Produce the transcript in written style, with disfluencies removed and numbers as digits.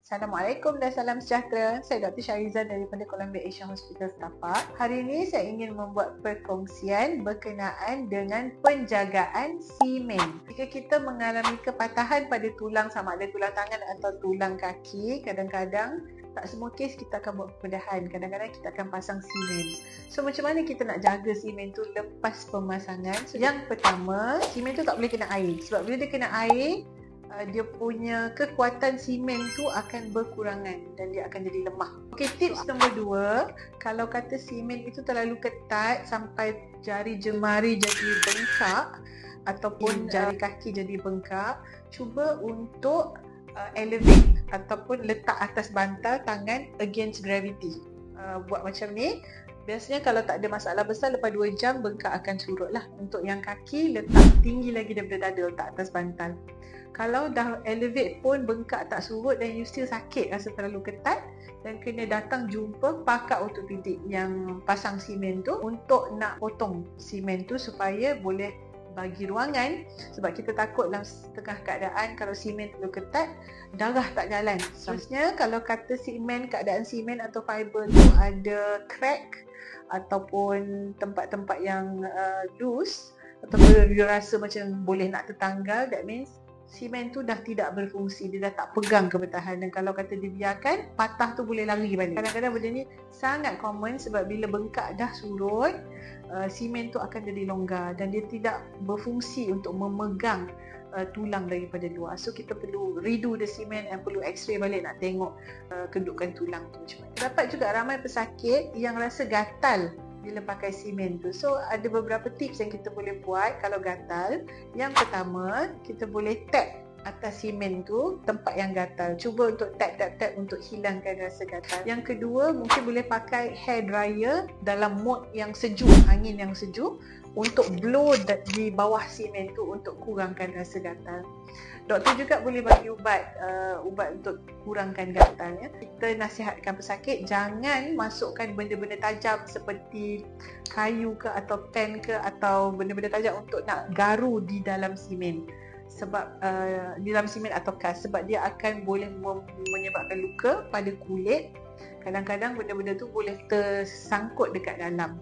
Assalamualaikum dan salam sejahtera. Saya Dr. Syarizan daripada Columbia Asian Hospital Setapak. Hari ini saya ingin membuat perkongsian berkenaan dengan penjagaan simen. Jika kita mengalami kepatahan pada tulang, sama ada tulang tangan atau tulang kaki, kadang-kadang tak semua kes kita akan buat pembedahan. Kadang-kadang kita akan pasang simen. So macam mana kita nak jaga simen tu lepas pemasangan? So, yang pertama, simen tu tak boleh kena air. Sebab bila dia kena air, dia punya kekuatan simen tu akan berkurangan dan dia akan jadi lemah. Okey, tips nombor 2, kalau kata simen itu terlalu ketat sampai jari jemari jadi bengkak ataupun jari kaki jadi bengkak, cuba untuk elevate ataupun letak atas bantal tangan against gravity. Buat macam ni. Biasanya kalau tak ada masalah besar, lepas 2 jam bengkak akan surut lah. Untuk yang kaki, letak tinggi lagi daripada dada, letak atas bantal. Kalau dah elevate pun bengkak tak surut dan you still sakit, rasa terlalu ketat, dan kena datang jumpa pakar ortopedik yang pasang simen tu untuk nak potong simen tu supaya boleh bagi ruangan. Sebab kita takut dalam setengah keadaan kalau simen terlalu ketat, darah tak jalan. Seterusnya, kalau kata keadaan simen atau fiber tu ada crack ataupun tempat-tempat yang loose ataupun you rasa macam boleh nak tertanggal, that means simen tu dah tidak berfungsi, dia dah tak pegang kebertahan, dan kalau kata dibiarkan, patah tu boleh lari balik. Kadang-kadang benda ni sangat common sebab bila bengkak dah surut, simen tu akan jadi longgar dan dia tidak berfungsi untuk memegang tulang daripada luar. So kita perlu redo the cement dan perlu x-ray balik nak tengok kedudukan tulang tu macam mana. Terdapat juga ramai pesakit yang rasa gatal bila pakai simen tu. So ada beberapa tips yang kita boleh buat kalau gatal. Yang pertama, kita boleh tap atas simen tu tempat yang gatal. Cuba untuk tap untuk hilangkan rasa gatal. Yang kedua, mungkin boleh pakai hair dryer dalam mode yang sejuk, angin yang sejuk, untuk blow di bawah simen tu untuk kurangkan rasa gatal. Doktor juga boleh bagi ubat untuk kurangkan gatal ya. Kita nasihatkan pesakit jangan masukkan benda-benda tajam seperti kayu ke atau pen ke atau benda-benda tajam untuk nak garu di dalam simen. Sebab di dalam simen atau kas, sebab dia akan boleh menyebabkan luka pada kulit. Kadang-kadang benda-benda tu boleh tersangkut dekat dalam.